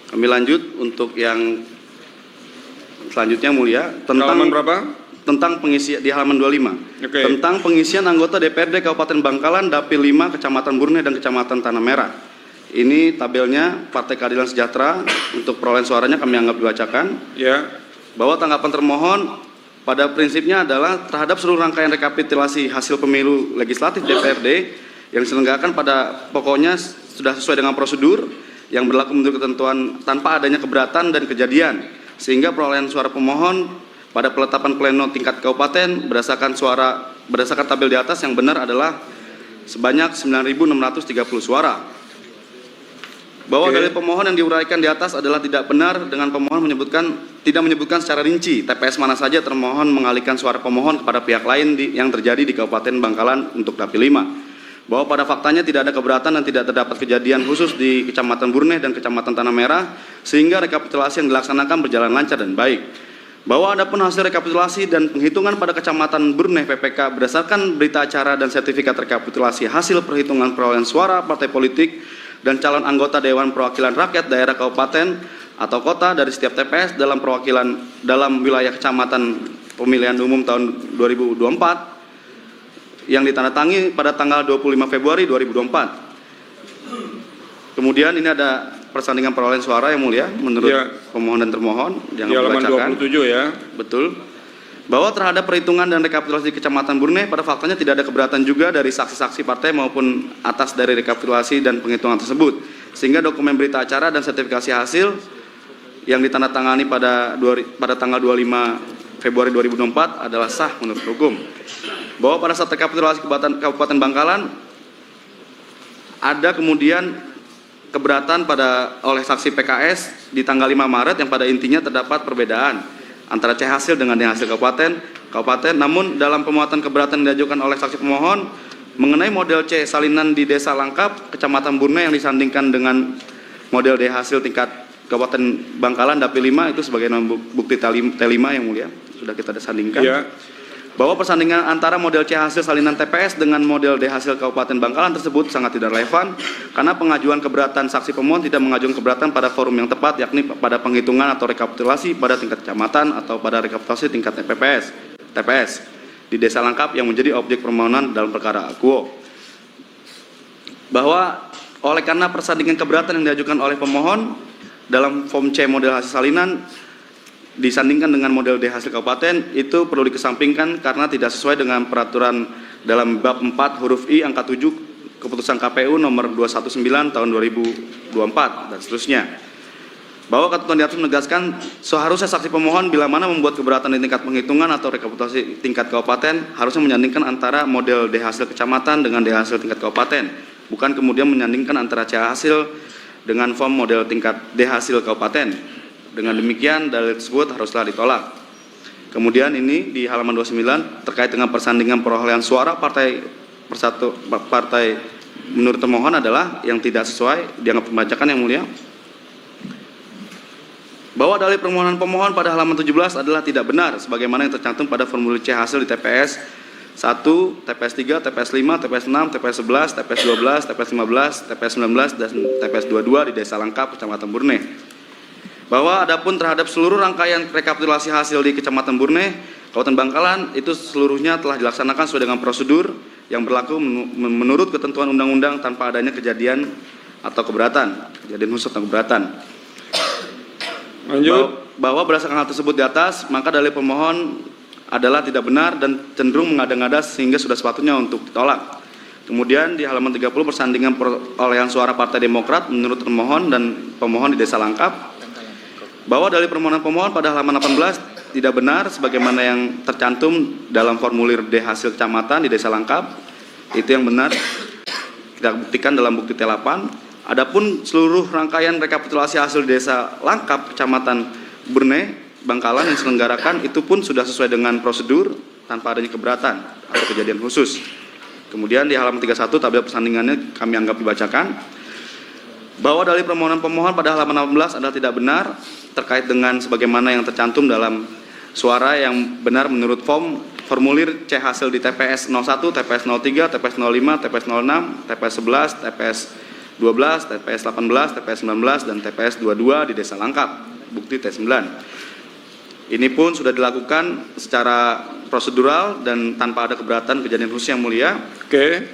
Kami lanjut untuk yang selanjutnya Mulia Halaman berapa? tentang pengisian di halaman 25. Oke. Tentang pengisian anggota DPRD Kabupaten Bangkalan, Dapil 5, Kecamatan Burneh dan Kecamatan Tanah Merah. Ini tabelnya Partai Keadilan Sejahtera. Untuk perolehan suaranya kami anggap dibacakan. Ya. Bahwa tanggapan termohon pada prinsipnya adalah terhadap seluruh rangkaian rekapitulasi hasil pemilu legislatif DPRD yang diselenggarakan pada pokoknya sudah sesuai dengan prosedur yang berlaku menurut ketentuan tanpa adanya keberatan dan kejadian, sehingga perolehan suara pemohon pada penetapan pleno tingkat kabupaten berdasarkan tabel di atas yang benar adalah sebanyak 9.630 suara. Bahwa dalil pemohon yang diuraikan di atas adalah tidak benar dengan pemohon tidak menyebutkan secara rinci TPS mana saja termohon mengalihkan suara pemohon kepada pihak lain yang terjadi di Kabupaten Bangkalan untuk Dapil 5. Bahwa pada faktanya tidak ada keberatan dan tidak terdapat kejadian khusus di Kecamatan Burneh dan Kecamatan Tanah Merah, sehingga rekapitulasi yang dilaksanakan berjalan lancar dan baik. Bahwa adapun hasil rekapitulasi dan penghitungan pada Kecamatan Burneh PPK berdasarkan berita acara dan sertifikat rekapitulasi hasil perhitungan perolehan suara partai politik dan calon anggota Dewan Perwakilan Rakyat daerah kabupaten atau kota dari setiap TPS dalam wilayah Kecamatan pemilihan umum tahun 2024 yang ditandatangani pada tanggal 25 Februari 2024. Kemudian ini ada persandingan perolehan suara yang mulia menurut pemohon dan termohon yang di halaman dibacakan. 27 ya. Betul. Bahwa terhadap perhitungan dan rekapitulasi Kecamatan Burneh pada faktanya tidak ada keberatan juga dari saksi-saksi partai maupun atas dari rekapitulasi dan penghitungan tersebut, sehingga dokumen berita acara dan sertifikasi hasil yang ditandatangani pada tanggal 25 Februari 2024 adalah sah menurut hukum. Bahwa pada saat rekapitulasi Kabupaten Bangkalan ada kemudian keberatan oleh saksi PKS di tanggal 5 Maret yang pada intinya terdapat perbedaan antara C hasil dengan D hasil kabupaten. Namun dalam pemuatan keberatan yang diajukan oleh saksi pemohon mengenai model C salinan di Desa Langkap Kecamatan Burneh yang disandingkan dengan model D hasil tingkat Kabupaten Bangkalan Dapil 5 itu sebagai bukti T5 yang mulia sudah kita sandingkan. Ya. Bahwa persandingan antara model C hasil salinan TPS dengan model D hasil Kabupaten Bangkalan tersebut sangat tidak relevan karena pengajuan keberatan saksi pemohon tidak mengajukan keberatan pada forum yang tepat, yakni pada penghitungan atau rekapitulasi pada tingkat kecamatan atau pada rekapitulasi tingkat TPS di Desa Langkap yang menjadi objek permohonan dalam perkara akuo. Bahwa oleh karena persandingan keberatan yang diajukan oleh pemohon dalam form C model hasil salinan disandingkan dengan model D hasil kabupaten itu perlu dikesampingkan karena tidak sesuai dengan peraturan dalam bab 4 huruf I angka 7 keputusan KPU nomor 219 tahun 2024 dan seterusnya. Bahwa ketentuan di atas menegaskan seharusnya saksi pemohon bila mana membuat keberatan di tingkat penghitungan atau rekapitulasi tingkat kabupaten harusnya menyandingkan antara model D hasil kecamatan dengan D hasil tingkat kabupaten, bukan kemudian menyandingkan antara C hasil dengan form model tingkat D hasil kabupaten. Dengan demikian dalil tersebut haruslah ditolak. Kemudian ini di halaman 29 terkait dengan persandingan perolehan suara partai menurut termohon adalah yang tidak sesuai dianggap pembacakan yang mulia. Bahwa dalil permohonan pemohon pada halaman 17 adalah tidak benar sebagaimana yang tercantum pada formulir C hasil di TPS 1, TPS 3, TPS 5, TPS 6, TPS 11, TPS 12, TPS 15, TPS 19 dan TPS 22 di Desa Langkap Kecamatan Burneh. Bahwa adapun terhadap seluruh rangkaian rekapitulasi hasil di Kecamatan Burneh, Kabupaten Bangkalan itu seluruhnya telah dilaksanakan sesuai dengan prosedur yang berlaku menurut ketentuan undang-undang tanpa adanya kejadian khusus atau keberatan. Lanjut. Bahwa berdasarkan hal tersebut di atas, maka dalil pemohon adalah tidak benar dan cenderung mengada-ngada sehingga sudah sepatutnya untuk ditolak. Kemudian di halaman 30 persandingan perolehan suara Partai Demokrat menurut termohon dan pemohon di Desa Langkap. Bahwa dalil permohonan pemohon pada halaman 18 tidak benar sebagaimana yang tercantum dalam formulir D hasil kecamatan di Desa Langkap. Itu yang benar kita buktikan dalam bukti T8. Adapun seluruh rangkaian rekapitulasi hasil Desa Langkap Kecamatan Burneh Bangkalan yang diselenggarakan itu pun sudah sesuai dengan prosedur tanpa adanya keberatan atau kejadian khusus. Kemudian di halaman 31 tabel persandingannya kami anggap dibacakan. Bahwa dalil permohonan pemohon pada halaman 16 adalah tidak benar terkait dengan sebagaimana yang tercantum dalam suara yang benar menurut formulir C hasil di TPS 01, TPS 03, TPS 05, TPS 06, TPS 11, TPS 12, TPS 18, TPS 19, dan TPS 22 di Desa Langkap, bukti T9. Ini pun sudah dilakukan secara prosedural dan tanpa ada keberatan kejadian khusus yang mulia. Oke.